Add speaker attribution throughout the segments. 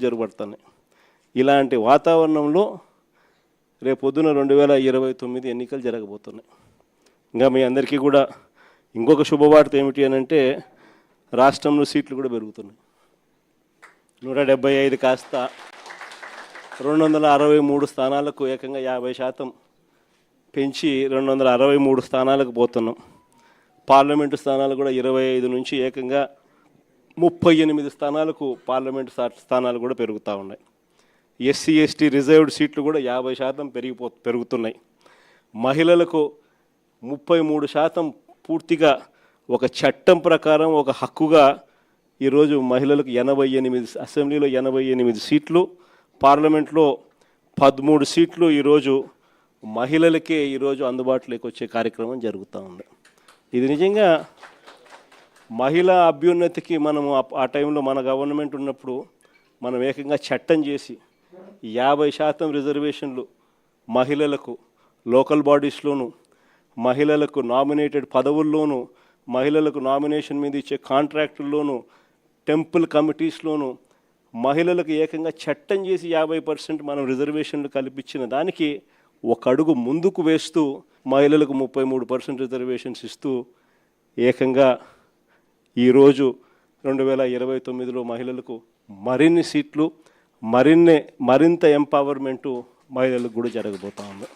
Speaker 1: జరుగుతున్నాయి. ఇలాంటి వాతావరణంలో రేపొద్దున 2029 ఎన్నికలు జరగబోతున్నాయి. ఇంకా మీ అందరికీ కూడా ఇంకొక శుభవార్త ఏమిటి అని అంటే రాష్ట్రంలో సీట్లు కూడా పెరుగుతున్నాయి. 175 కాస్త 263 స్థానాలకు ఏకంగా 50% పెంచి 263 స్థానాలకు పోతున్నాం. పార్లమెంటు స్థానాలు కూడా 25 నుంచి ఏకంగా 38 స్థానాలకు పార్లమెంటు స్థానాలు కూడా పెరుగుతూ ఉన్నాయి. ఎస్సీ ఎస్టీ రిజర్వ్డ్ సీట్లు కూడా 50% పెరుగుతున్నాయి. మహిళలకు 33% పూర్తిగా ఒక చట్టం ప్రకారం ఒక హక్కుగా ఈరోజు మహిళలకు 88 అసెంబ్లీలో 88 సీట్లు, పార్లమెంట్లో 13 సీట్లు ఈరోజు మహిళలకే ఈరోజు అందుబాటులోకి వచ్చే కార్యక్రమం జరుగుతూ ఉంది. ఇది నిజంగా మహిళా అభ్యున్నతికి మనము ఆ టైంలో మన గవర్నమెంట్ ఉన్నప్పుడు మనం ఏకంగా చట్టం చేసి 50% రిజర్వేషన్లు మహిళలకు లోకల్ బాడీస్లోను, మహిళలకు నామినేటెడ్ పదవుల్లోనూ, మహిళలకు నామినేషన్ మీద ఇచ్చే కాంట్రాక్టుల్లోనూ, టెంపుల్ కమిటీస్లోనూ మహిళలకు ఏకంగా చట్టం చేసి 50% మనం రిజర్వేషన్లు కల్పించిన దానికి ఒక అడుగు ముందుకు వేస్తూ మహిళలకు 33% రిజర్వేషన్స్ ఇస్తూ ఏకంగా ఈరోజు 2029లో మహిళలకు మరిన్ని సీట్లు, మరింత ఎంపవర్మెంటు మహిళలకు కూడా జరగబోతూ ఉంది.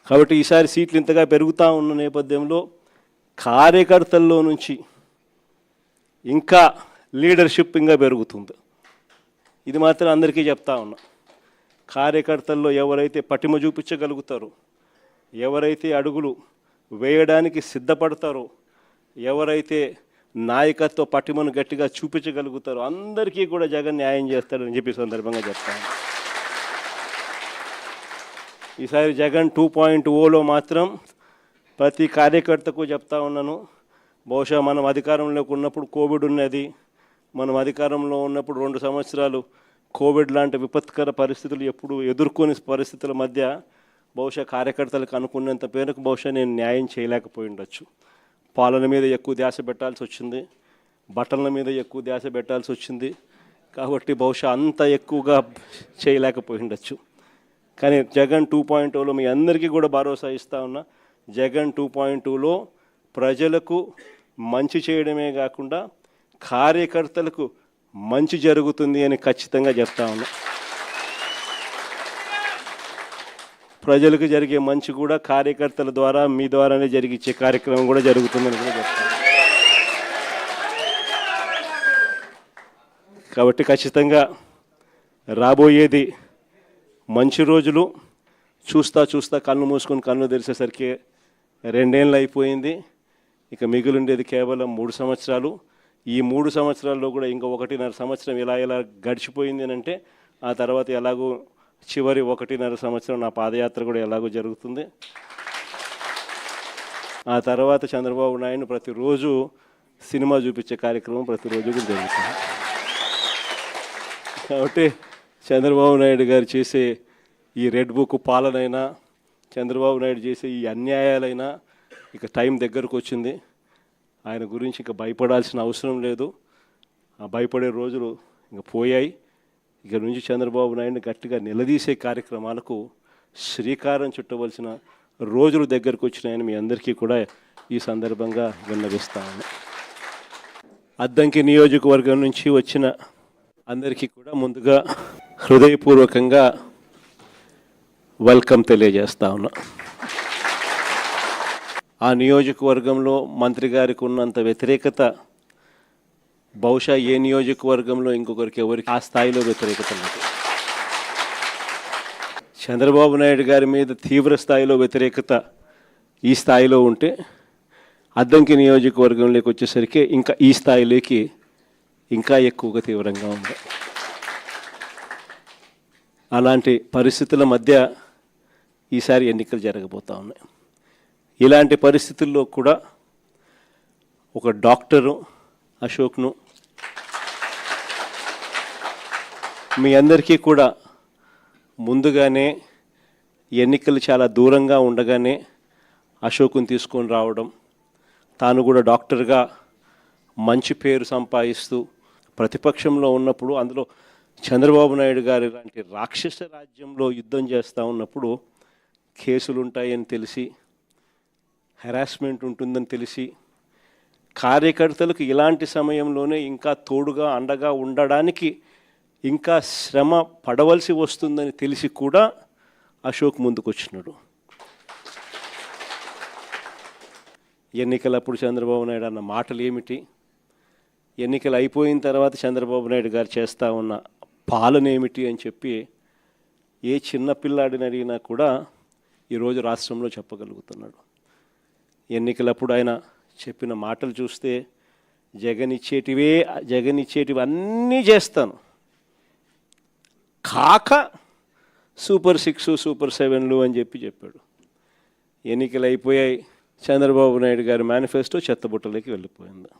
Speaker 1: కాబట్టి ఈసారి సీట్లు ఇంతగా పెరుగుతూ ఉన్న నేపథ్యంలో కార్యకర్తల్లో నుంచి ఇంకా లీడర్షిప్ ఇంకా పెరుగుతుంది. ఇది మాత్రం అందరికీ చెప్తా ఉన్నా. కార్యకర్తల్లో ఎవరైతే పటిమ చూపించగలుగుతారో, ఎవరైతే అడుగులు వేయడానికి సిద్ధపడతారో, ఎవరైతే నాయకత్వ పటిమను గట్టిగా చూపించగలుగుతారో అందరికీ కూడా జగన్ న్యాయం చేస్తాడని చెప్పి సందర్భంగా చెప్తాను. ఈసారి జగన్ 2.0లో మాత్రం ప్రతి కార్యకర్తకు చెప్తా ఉన్నాను. బహుశా మనం అధికారంలోకి ఉన్నప్పుడు కోవిడ్ ఉన్నది, మనం అధికారంలో ఉన్నప్పుడు 2 సంవత్సరాలు కోవిడ్ లాంటి విపత్కర పరిస్థితులు ఎప్పుడు ఎదుర్కొని పరిస్థితుల మధ్య బహుశా కార్యకర్తలకు అనుకున్నంత పేరుకు బహుశా నేను న్యాయం చేయలేకపోయి ఉండొచ్చు. పాలన మీద ఎక్కువ ధ్యాస పెట్టాల్సి వచ్చింది, బట్టల మీద ఎక్కువ ధ్యాస పెట్టాల్సి వచ్చింది. కాబట్టి బహుశా అంత ఎక్కువగా చేయలేకపోయి ఉండొచ్చు. కానీ జగన్ 2.0లో మీ అందరికీ కూడా భరోసా ఇస్తా ఉన్నా. జగన్ 2.0లో ప్రజలకు మంచి చేయడమే కాకుండా కార్యకర్తలకు మంచి జరుగుతుంది అని ఖచ్చితంగా చెప్తా ఉన్నా. ప్రజలకు జరిగే మంచి కూడా కార్యకర్తల ద్వారా మీ ద్వారానే జరిగించే కార్యక్రమం కూడా జరుగుతుందని కూడా చెప్తాను. కాబట్టి ఖచ్చితంగా రాబోయేది మంచి రోజులు. చూస్తా కళ్ళు మూసుకొని కళ్ళు తెరిచేసరికి 2 ఏళ్ళు అయిపోయింది. ఇక మిగిలిండేది కేవలం 3 సంవత్సరాలు. ఈ 3 సంవత్సరాల్లో కూడా ఇంకా 1.5 సంవత్సరం ఎలా గడిచిపోయింది అని అంటే ఆ తర్వాత ఎలాగో చివరి 1.5 సంవత్సరం నా పాదయాత్ర కూడా ఎలాగో జరుగుతుంది. ఆ తర్వాత చంద్రబాబు నాయుడు ప్రతిరోజు సినిమా చూపించే కార్యక్రమం ప్రతిరోజు కూడా జరుగుతుంది. కాబట్టి చంద్రబాబు నాయుడు గారు చేసే ఈ రెడ్ బుక్ పాలనైనా, చంద్రబాబు నాయుడు చేసే ఈ అన్యాయాలైనా ఇక టైం దగ్గరకు వచ్చింది. ఆయన గురించి ఇంకా భయపడాల్సిన అవసరం లేదు. ఆ భయపడే రోజులు ఇంకా పోయాయి. ఇక నుంచి చంద్రబాబు నాయుడిని గట్టిగా నిలదీసే కార్యక్రమాలకు శ్రీకారం చుట్టవలసిన రోజులు దగ్గరకు వచ్చినాయని మీ అందరికీ కూడా ఈ సందర్భంగా విన్నవిస్తాను. అద్దంకి నియోజకవర్గం నుంచి వచ్చిన అందరికీ కూడా ముందుగా హృదయపూర్వకంగా వెల్కమ్ తెలియజేస్తా ఉన్నా. ఆ నియోజకవర్గంలో మంత్రి గారికి ఉన్నంత వ్యతిరేకత బహుశా ఏ నియోజకవర్గంలో ఇంకొకరికి ఎవరికి ఆ స్థాయిలో వ్యతిరేకత లేదు. చంద్రబాబు నాయుడు గారి మీద తీవ్ర స్థాయిలో వ్యతిరేకత ఈ స్థాయిలో ఉంటే అద్దంకి నియోజకవర్గంలోకి వచ్చేసరికి ఇంకా ఈ స్థాయిలోకి ఇంకా ఎక్కువగా తీవ్రంగా ఉంది. అలాంటి పరిస్థితుల మధ్య ఈసారి ఎన్నికలు జరగబోతూ ఉన్నాయి. ఇలాంటి పరిస్థితుల్లో కూడా ఒక డాక్టరు అశోక్ను మీ అందరికీ కూడా ముందుగానే ఎన్నికలు చాలా దూరంగా ఉండగానే అశోక్ని తీసుకొని రావడం, తాను కూడా డాక్టర్గా మంచి పేరు సంపాదిస్తూ ప్రతిపక్షంలో ఉన్నప్పుడు, అందులో చంద్రబాబు నాయుడు గారి లాంటి రాక్షస రాజ్యంలో యుద్ధం చేస్తూ ఉన్నప్పుడు కేసులు ఉంటాయని తెలిసి, హెరాస్మెంట్ ఉంటుందని తెలిసి, కార్యకర్తలకు ఇలాంటి సమయంలోనే ఇంకా తోడుగా అండగా ఉండడానికి ఇంకా శ్రమ పడవలసి వస్తుందని తెలిసి కూడా అశోక్ ముందుకొచ్చినాడు. ఎన్నికలప్పుడు చంద్రబాబు నాయుడు అన్న మాటలు ఏమిటి, ఎన్నికలు అయిపోయిన తర్వాత చంద్రబాబు నాయుడు గారు చేస్తూ ఉన్న పాలన ఏమిటి అని చెప్పి ఏ చిన్న పిల్లాడిని అడిగినా కూడా ఈరోజు రాష్ట్రంలో చెప్పగలుగుతున్నాడు. ఎన్నికలప్పుడు ఆయన చెప్పిన మాటలు చూస్తే జగన్ ఇచ్చేటివి అన్నీ చేస్తాను, కాక సూపర్ 6 సూపర్ 7లు అని చెప్పాడు. ఎన్నికలు అయిపోయాయి, చంద్రబాబు నాయుడు గారి మేనిఫెస్టో చెత్తబుట్టలోకి వెళ్ళిపోయింది.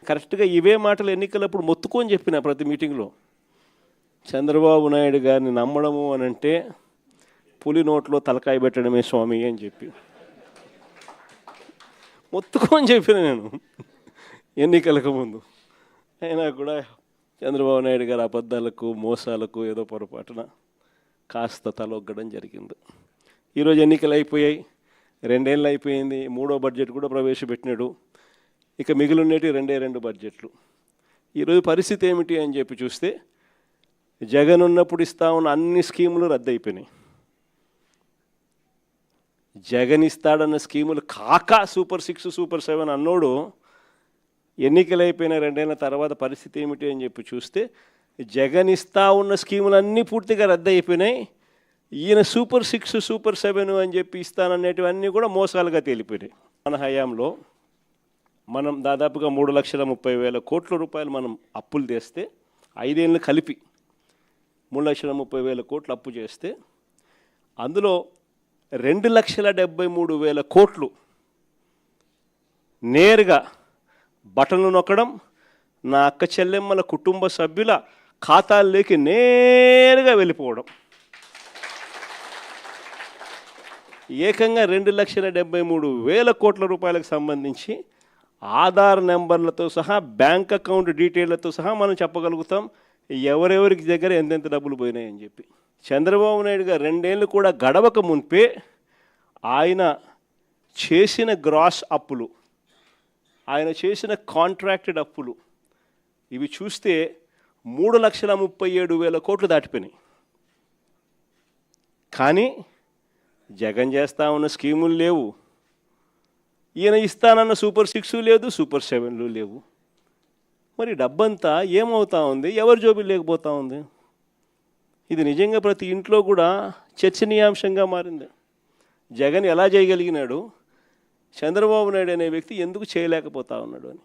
Speaker 1: కరెక్ట్గా ఇవే మాటలు ఎన్నికలప్పుడు మొత్తుకొని చెప్పిన ప్రతి మీటింగ్లో, చంద్రబాబు నాయుడు గారిని నమ్మడము అని అంటే పులి నోట్లో తలకాయ పెట్టడమే స్వామి అని చెప్పి మొత్తుకొని చెప్పిన నేను ఎన్నికలకు ముందు. అయినా కూడా చంద్రబాబు నాయుడు గారి అబద్ధాలకు మోసాలకు ఏదో పొరపాటున కాస్త తలొగ్గడం జరిగింది. ఈరోజు ఎన్నికలు అయిపోయాయి, 2 ఏళ్ళు అయిపోయింది, 3వ బడ్జెట్ కూడా ప్రవేశపెట్టినాడు. ఇక మిగిలినటి 2 బడ్జెట్లు. ఈరోజు పరిస్థితి ఏమిటి అని చెప్పి చూస్తే, జగన్ ఉన్నప్పుడు ఇస్తా ఉన్న అన్ని స్కీములు రద్దయిపోయినాయి. జగన్ ఇస్తాడన్న స్కీములు కాక సూపర్ 6 సూపర్ 7 అన్నోడు ఎన్నికలు అయిపోయిన 2 ఏళ్ళ తర్వాత పరిస్థితి ఏమిటి అని చెప్పి చూస్తే, జగన్ ఇస్తా ఉన్న స్కీములన్నీ పూర్తిగా రద్దయిపోయినాయి. ఈయన సూపర్ 6 సూపర్ 7 అని చెప్పి ఇస్తాననేటివన్నీ కూడా మోసాలుగా తేలిపోయినాయి. మన హయాంలో మనం దాదాపుగా 3,30,000 కోట్ల రూపాయలు మనం అప్పులు తెస్తే, 5 ఏళ్ళు కలిపి 3,30,000 కోట్లు అప్పు చేస్తే, అందులో 2,73,000 కోట్లు నేరుగా బటన్లు నొక్కడం, నా అక్క చెల్లెమ్మల కుటుంబ సభ్యుల ఖాతాల్లోకి నేరుగా వెళ్ళిపోవడం. ఏకంగా 2,73,000 కోట్ల రూపాయలకు సంబంధించి ఆధార్ నెంబర్లతో సహా, బ్యాంక్ అకౌంట్ డీటెయిల్తో సహా మనం చెప్పగలుగుతాం ఎవరెవరికి దగ్గర ఎంతెంత డబ్బులు పోయినాయని చెప్పి. చంద్రబాబు నాయుడు గారు 2 ఏళ్ళు కూడా గడవక మునిపే ఆయన చేసిన గ్రాస్ అప్పులు, ఆయన చేసిన కాంట్రాక్టెడ్ అప్పులు, ఇవి చూస్తే 3,37,000 కోట్లు దాటిపోయినాయి. కానీ జగన్ చేస్తా ఉన్న స్కీములు లేవు, ఈయన ఇస్తానన్న సూపర్ 6 లేదు, సూపర్ 7లు లేవు. మరి డబ్బంతా ఏమవుతా ఉంది, ఎవరి జోబులు లేకపోతా ఉంది? ఇది నిజంగా ప్రతి ఇంట్లో కూడా చర్చనీయాంశంగా మారింది. జగన్ ఎలా చేయగలిగినాడు, చంద్రబాబు నాయుడు అనే వ్యక్తి ఎందుకు చేయలేకపోతా ఉన్నాడు అని.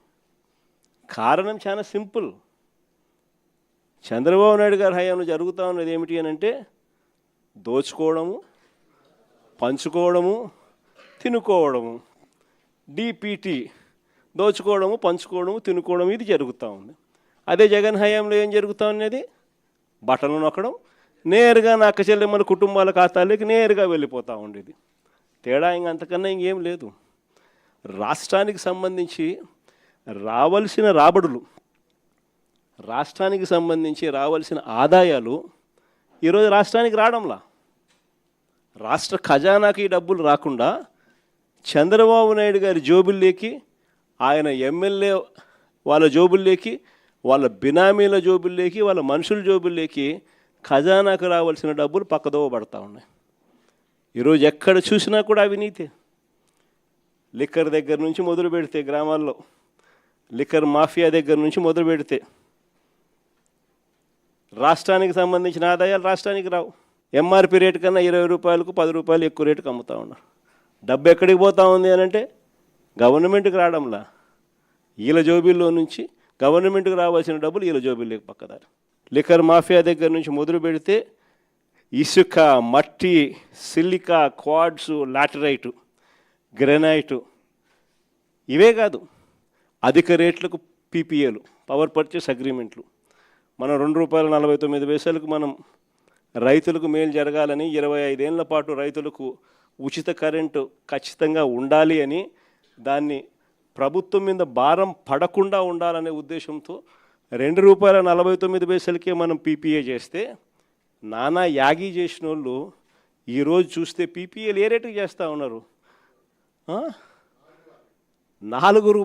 Speaker 1: కారణం చాలా సింపుల్. చంద్రబాబు నాయుడు గారి హయాంలో జరుగుతూ ఉన్నది ఏమిటి అని అంటే, దోచుకోవడము, పంచుకోవడము, తినుకోవడము. డిపిటి, దోచుకోవడము, పంచుకోవడము, తినుకోవడం, ఇది జరుగుతూ ఉంది. అదే జగన్ హయాంలో ఏం జరుగుతూ ఉన్నది, బటన్లు నొక్కడం, నేరుగా నా అక్క చెల్లెమ్మల కుటుంబాల ఖాతాలోకి నేరుగా వెళ్ళిపోతూ ఉండేది. తేడా అంతకన్నా ఇంకేం లేదు. రాష్ట్రానికి సంబంధించి రావాల్సిన రాబడులు, రాష్ట్రానికి సంబంధించి రావాల్సిన ఆదాయాలు ఈరోజు రాష్ట్రానికి రావడంలా. రాష్ట్ర ఖజానాకి ఈ డబ్బులు రాకుండా చంద్రబాబు నాయుడు గారి జోబుల్లోకి, ఆయన ఎమ్మెల్యే వాళ్ళ జోబుల్లోకి, వాళ్ళ బినామీల జోబుల్లోకి, వాళ్ళ మనుషుల జోబుల్లోకి ఖజానాకు రావాల్సిన డబ్బులు పక్కదోవ పడతా ఉన్నాయి. ఈరోజు ఎక్కడ చూసినా కూడా అవినీతి. లిక్కర్ దగ్గర నుంచి మొదలు పెడితే, గ్రామాల్లో లిక్కర్ మాఫియా దగ్గర నుంచి మొదలు పెడితే, రాష్ట్రానికి సంబంధించిన ఆదాయాలు రాష్ట్రానికి రావు. ఎంఆర్పి రేటు కన్నా 20 రూపాయలకు 10 రూపాయలు ఎక్కువ రేటుకు అమ్ముతూ ఉన్నారు. డబ్బు ఎక్కడికి పోతా ఉంది అని అంటే గవర్నమెంట్కి రావడంలా, వీళ్ళ జోబీల్లో నుంచి గవర్నమెంట్కి రావాల్సిన డబ్బులు వీళ్ళ జోబీల్లోకి పక్కదారు. లిక్కర్ మాఫియా దగ్గర నుంచి మొదలు పెడితే ఇసుక, మట్టి, సిలికా, క్వాడ్సు, లాటరైటు, గ్రెనైటు, ఇవే కాదు అధిక రేట్లకు పీపీఏలు, పవర్ పర్చేస్ అగ్రిమెంట్లు. మనం ₹2.49 మనం రైతులకు మేలు జరగాలని 25 ఏళ్ల పాటు రైతులకు ఉచిత కరెంటు ఖచ్చితంగా ఉండాలి అని, దాన్ని ప్రభుత్వం మీద భారం పడకుండా ఉండాలనే ఉద్దేశంతో ₹2.49కే మనం పీపీఏ చేస్తే నానా యాగి చేసిన వాళ్ళు ఈరోజు చూస్తే పీపీఏలు ఏ రేటుకి చేస్తూ ఉన్నారు? ₹4